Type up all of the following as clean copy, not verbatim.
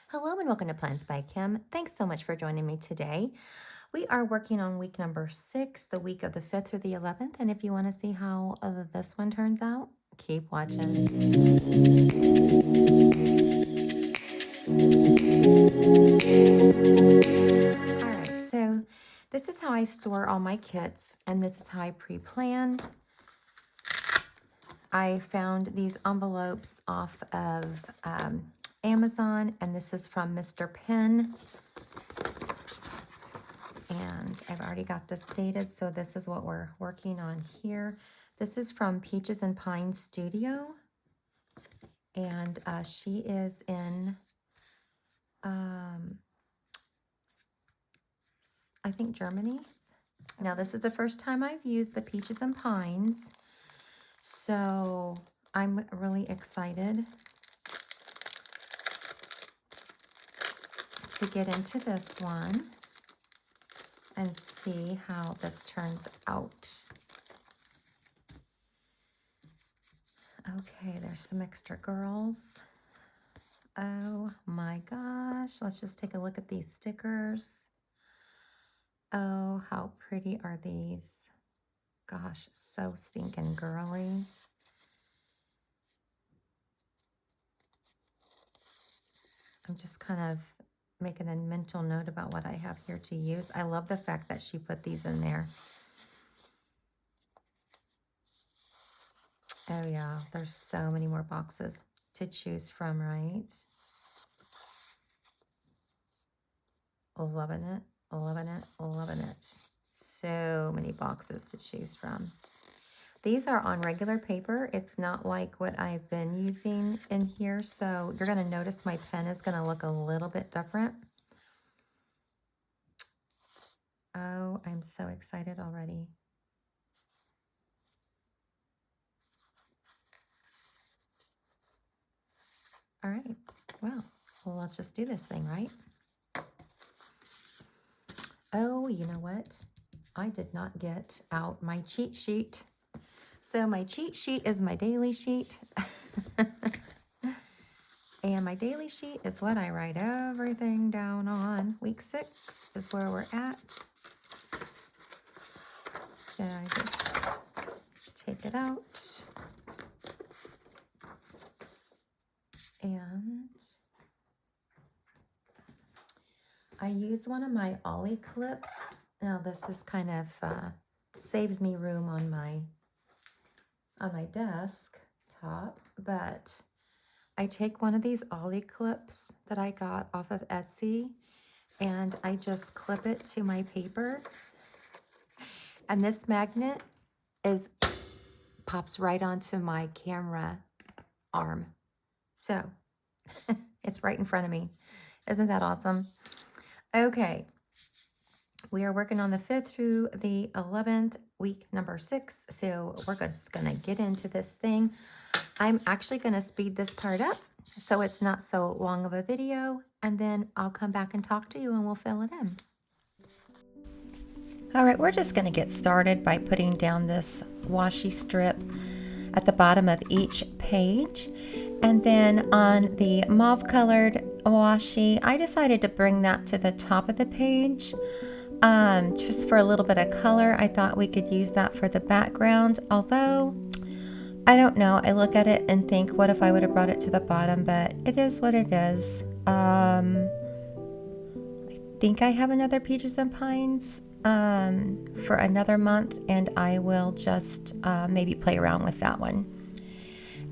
Hello and welcome to Plans by Kim. Thanks so much for joining me today. We are working on week number 6, the week of the 5th through the 11th. And if you want to see how this one turns out, keep watching. All right, so this is how I store all my kits, and this is how I pre-plan. I found these envelopes off of Amazon, and this is from Mr. Penn. And I've already got this dated, so this is what we're working on here. This is from Peaches and Pine Studio, and she is in, I think, Germany. Now, this is the first time I've used the Peaches and Pines, so I'm really excited to get into this one and see how this turns out. Okay, there's some extra girls. Oh my gosh, let's just take a look at these stickers. Oh, how pretty are these? Gosh, so stinking girly. I'm just kind of making a mental note about what I have here to use. I love the fact that she put these in there. Oh yeah, there's so many more boxes to choose from, right? Loving it, loving it, loving it. So many boxes to choose from. These are on regular paper. It's not like what I've been using in here, so you're going to notice my pen is going to look a little bit different. Oh, I'm so excited already. All right, well, let's just do this thing, right? Oh, you know what? I did not get out my cheat sheet. So my cheat sheet is my daily sheet. And my daily sheet is what I write everything down on. Week 6 is where we're at. So I just take it out. And I use one of my Ollie clips. Now this is kind of saves me room on my desk top, but I take one of these Ollie clips that I got off of Etsy, and I just clip it to my paper. And this magnet pops right onto my camera arm. So it's right in front of me. Isn't that awesome? Okay. We are working on the 5th through the 11th, week number 6. So we're just going to get into this thing. I'm actually going to speed this part up so it's not so long of a video. And then I'll come back and talk to you and we'll fill it in. All right, we're just going to get started by putting down this washi strip at the bottom of each page. And then on the mauve colored washi, I decided to bring that to the top of the page. Just for a little bit of color. I thought we could use that for the background, although I don't know. I look at it and think, what if I would have brought it to the bottom? But it is what it is. I think I have another Peaches and Pines for another month, and I will just maybe play around with that one.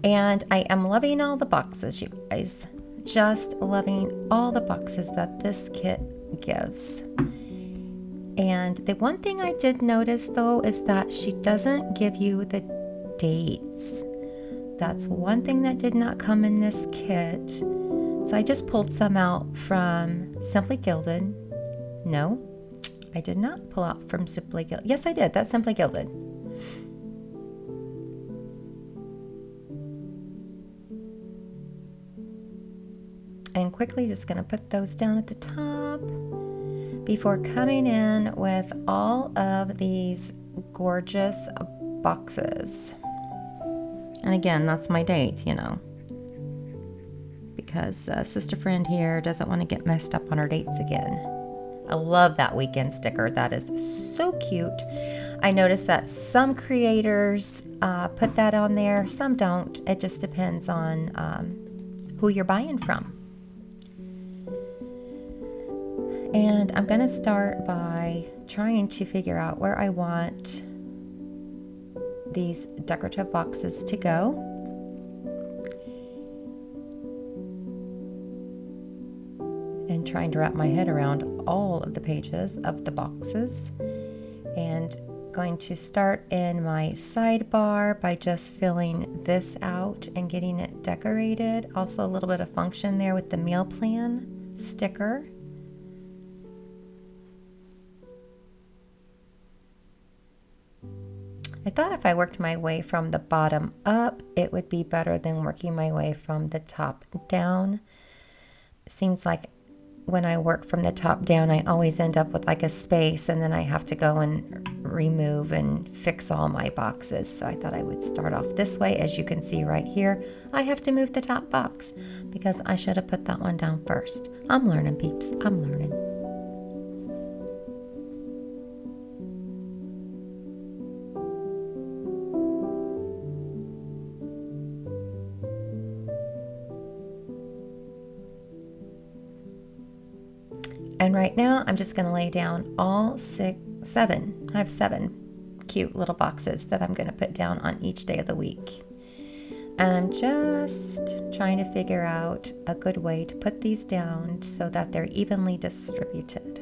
And I am loving all the boxes, you guys. Just loving all the boxes that this kit gives. And the one thing I did notice, though, is that she doesn't give you the dates. That's one thing that did not come in this kit. So I just pulled some out from Simply Gilded. No, I did not pull out from Simply Gilded. Yes, I did. That's Simply Gilded. And quickly just going to put those down at the top before coming in with all of these gorgeous boxes. And again, that's my date, you know, because sister friend here doesn't want to get messed up on her dates again. I love that weekend sticker. That is so cute. I noticed that some creators put that on there. Some don't. It just depends on who you're buying from. And I'm going to start by trying to figure out where I want these decorative boxes to go. And trying to wrap my head around all of the pages of the boxes. And going to start in my sidebar by just filling this out and getting it decorated. Also a little bit of function there with the meal plan sticker. I thought if I worked my way from the bottom up, it would be better than working my way from the top down. It seems like when I work from the top down, I always end up with like a space, and then I have to go and remove and fix all my boxes. So I thought I would start off this way. As you can see right here, I have to move the top box because I should have put that one down first. I'm learning, peeps. I'm learning. And right now, I'm just going to lay down all seven. I have 7 cute little boxes that I'm going to put down on each day of the week. And I'm just trying to figure out a good way to put these down so that they're evenly distributed.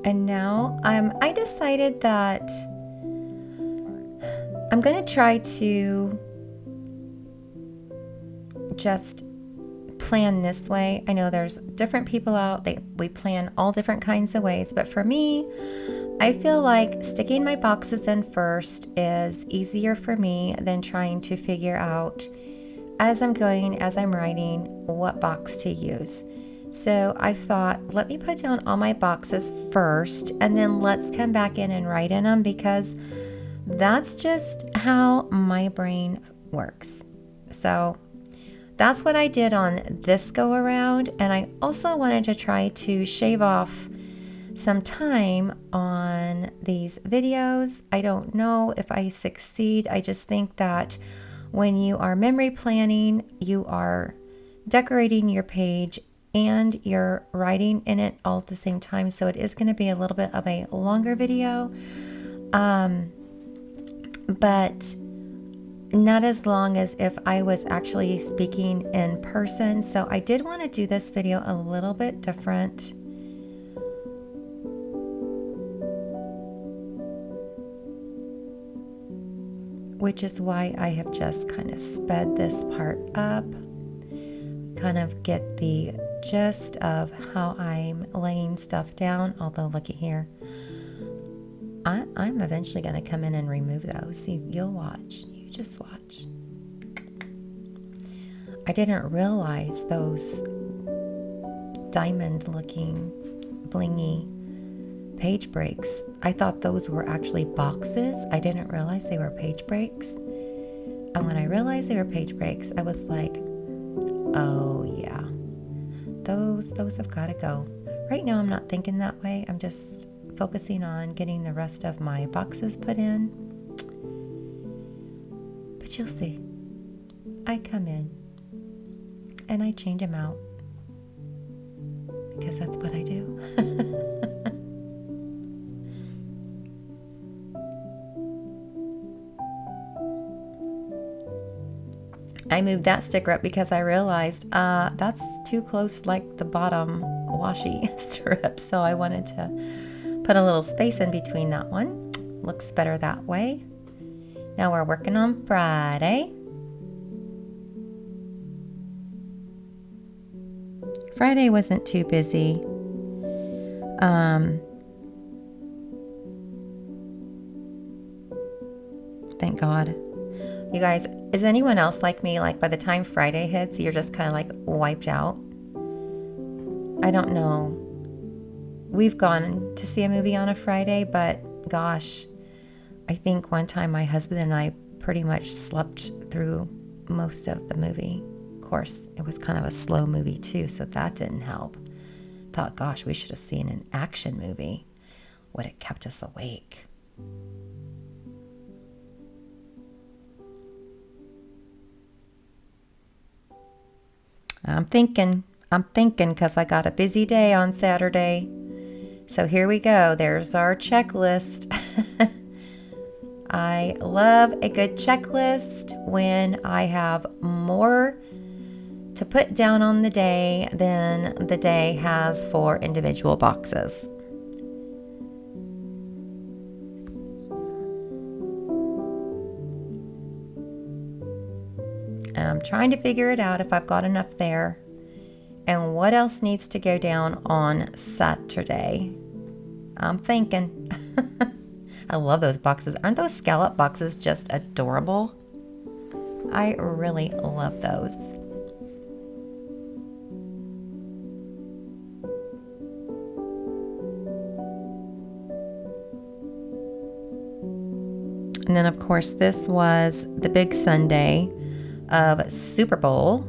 And now I decided that I'm going to try to just plan this way. I know there's different people out, we plan all different kinds of ways, but for me, I feel like sticking my boxes in first is easier for me than trying to figure out as I'm writing, what box to use. So I thought, let me put down all my boxes first, and then let's come back in and write in them, because that's just how my brain works. So that's what I did on this go around. And I also wanted to try to shave off some time on these videos. I don't know if I succeed. I just think that when you are memory planning, you are decorating your page and you're writing in it all at the same time. So it is going to be a little bit of a longer video, but not as long as if I was actually speaking in person. So I did want to do this video a little bit different. Which is why I have just kind of sped this part up, kind of get the gist of how I'm laying stuff down. Although looky here, I'm eventually going to come in and remove those. You'll watch. You just watch. I didn't realize those diamond looking blingy page breaks. I thought those were actually boxes. I didn't realize they were page breaks. And when I realized they were page breaks, I was like, oh yeah, those have got to go. Right now I'm not thinking that way. I'm just focusing on getting the rest of my boxes put in. But you'll see. I come in and I change them out because that's what I do. I moved that sticker up because I realized that's too close, like the bottom washi strip. So I wanted to Put a little space in between that one. Looks better that way. Now we're working on Friday. Friday wasn't too busy. Thank God. You guys, is anyone else like me? Like by the time Friday hits, you're just kind of like wiped out? I don't know. We've gone to see a movie on a Friday, but gosh, I think one time my husband and I pretty much slept through most of the movie. Of course, it was kind of a slow movie too, so that didn't help. Thought, gosh, we should have seen an action movie. Would have kept us awake. I'm thinking because I got a busy day on Saturday. So here we go. There's our checklist. I love a good checklist when I have more to put down on the day than the day has for individual boxes. And I'm trying to figure it out if I've got enough there and what else needs to go down on Saturday. I'm thinking. I love those boxes. Aren't those scallop boxes just adorable? I really love those. And then, of course, this was the big Sunday of Super Bowl.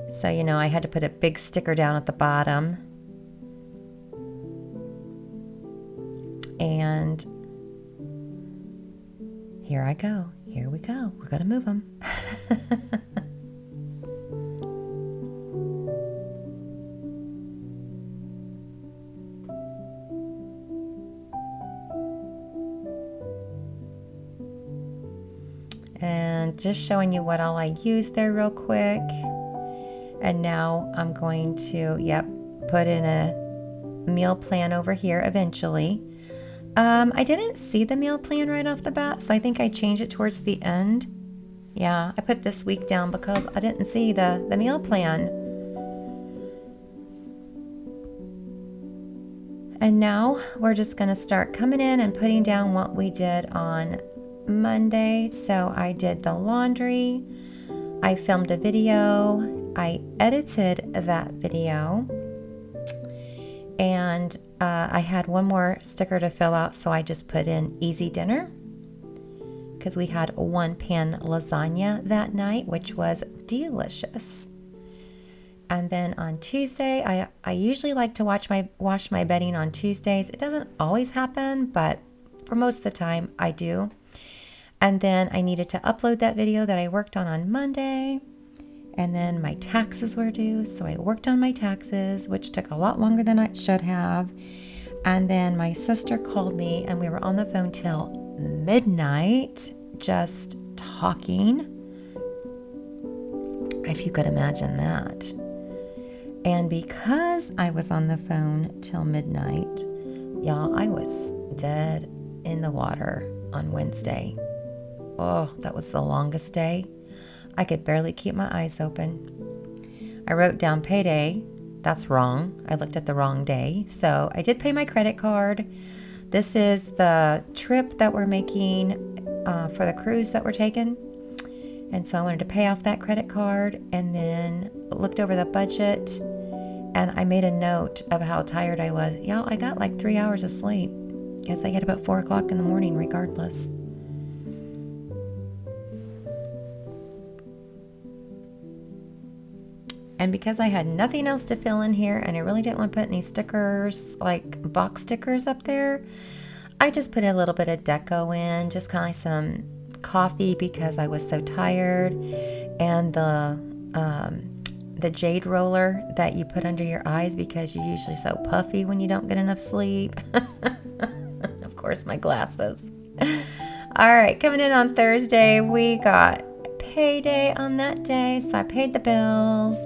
So, you know, I had to put a big sticker down at the bottom. And here I go. Here we go. We're going to move them. And just showing you what all I used there real quick. And now I'm going to, put in a meal plan over here eventually. I didn't see the meal plan right off the bat, so I think I changed it towards the end. Yeah, I put this week down because I didn't see the meal plan. And now we're just going to start coming in and putting down what we did on Monday. So I did the laundry. I filmed a video. I edited that video. And I had one more sticker to fill out, so I just put in easy dinner because we had one pan lasagna that night, which was delicious. And then on Tuesday, I usually like to wash my bedding on Tuesdays. It doesn't always happen, but for most of the time I do. And then I needed to upload that video that I worked on Monday. And then my taxes were due, so I worked on my taxes, which took a lot longer than I should have. And then my sister called me, and we were on the phone till midnight, just talking. If you could imagine that. And because I was on the phone till midnight, y'all, I was dead in the water on Wednesday. Oh, that was the longest day. I could barely keep my eyes open. I wrote down payday. That's wrong. I looked at the wrong day. So I did pay my credit card. This is the trip that we're making for the cruise that we're taking. And so I wanted to pay off that credit card and then looked over the budget. And I made a note of how tired I was. Y'all, I got like 3 hours of sleep because I get about 4 o'clock in the morning regardless. And because I had nothing else to fill in here and I really didn't want to put any stickers, like box stickers up there, I just put a little bit of deco in, just kind of like some coffee because I was so tired. And the jade roller that you put under your eyes because you're usually so puffy when you don't get enough sleep. Of course, my glasses. All right, coming in on Thursday, we got payday on that day, so I paid the bills.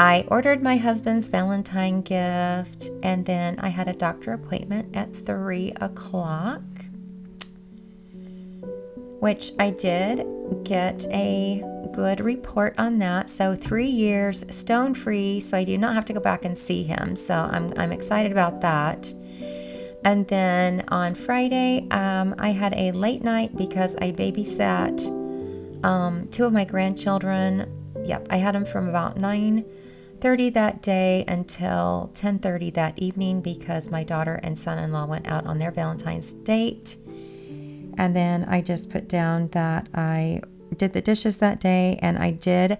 I ordered my husband's Valentine gift, and then I had a doctor appointment at 3 o'clock, which I did get a good report on that. So 3 years stone free, so I do not have to go back and see him. So I'm excited about that. And then on Friday, I had a late night because I babysat 2 of my grandchildren. Yep, I had them from about 9:30 that day until 10:30 that evening because my daughter and son-in-law went out on their Valentine's date. And then I just put down that I did the dishes that day, and I did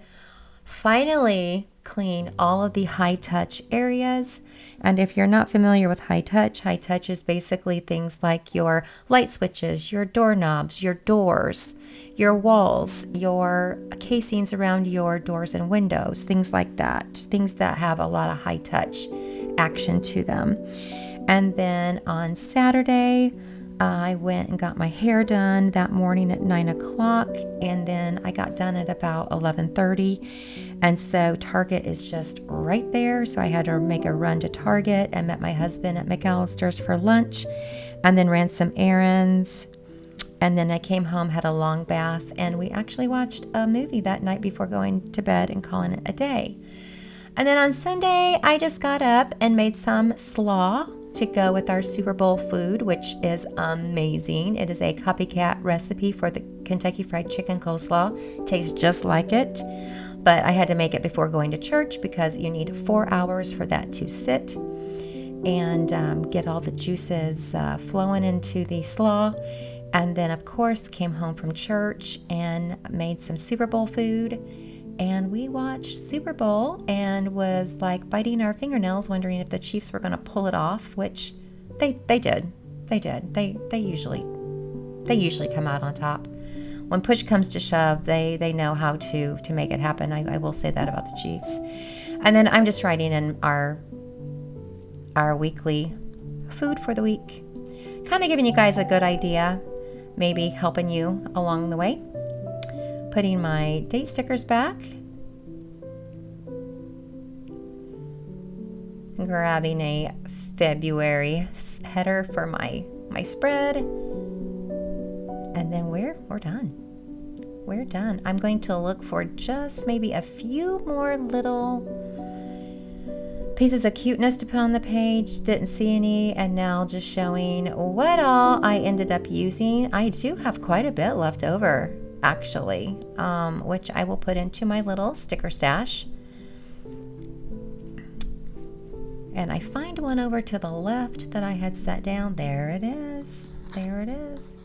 finally clean all of the high touch areas. And if you're not familiar with high touch is basically things like your light switches, your doorknobs, your doors, your walls, your casings around your doors and windows, things like that, things that have a lot of high touch action to them. And then on Saturday, I went and got my hair done that morning at 9 o'clock, and then I got done at about 11:30. And so Target is just right there. So I had to make a run to Target and met my husband at McAllister's for lunch, and then ran some errands. And then I came home, had a long bath, and we actually watched a movie that night before going to bed and calling it a day. And then on Sunday, I just got up and made some slaw to go with our Super Bowl food, which is amazing. It is a copycat recipe for the Kentucky Fried Chicken coleslaw. Tastes just like it, but I had to make it before going to church because you need 4 hours for that to sit and get all the juices flowing into the slaw. And then, of course, came home from church and made some Super Bowl food. And we watched Super Bowl and was like biting our fingernails, wondering if the Chiefs were going to pull it off, which they did. They did. They usually come out on top. When push comes to shove, they know how to make it happen. I will say that about the Chiefs. And then I'm just writing in our weekly food for the week, kind of giving you guys a good idea, maybe helping you along the way. Putting my date stickers back, grabbing a February header for my spread, and then we're done. We're done. I'm going to look for just maybe a few more little pieces of cuteness to put on the page. Didn't see any, and now just showing what all I ended up using. I do have quite a bit left over, actually, which I will put into my little sticker stash. And I find one over to the left that I had set down. There it is. There it is.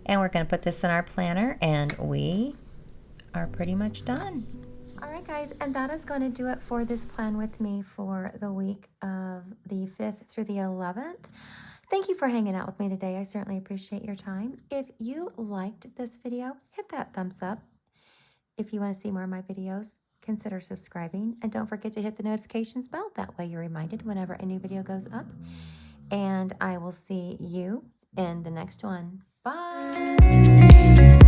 And we're going to put this in our planner, and we are pretty much done. All right, guys, and that is going to do it for this plan with me for the week of the 5th through the 11th. Thank you for hanging out with me today. I certainly appreciate your time. If you liked this video, hit that thumbs up. If you want to see more of my videos, consider subscribing. And don't forget to hit the notifications bell. That way you're reminded whenever a new video goes up. And I will see you in the next one. Bye!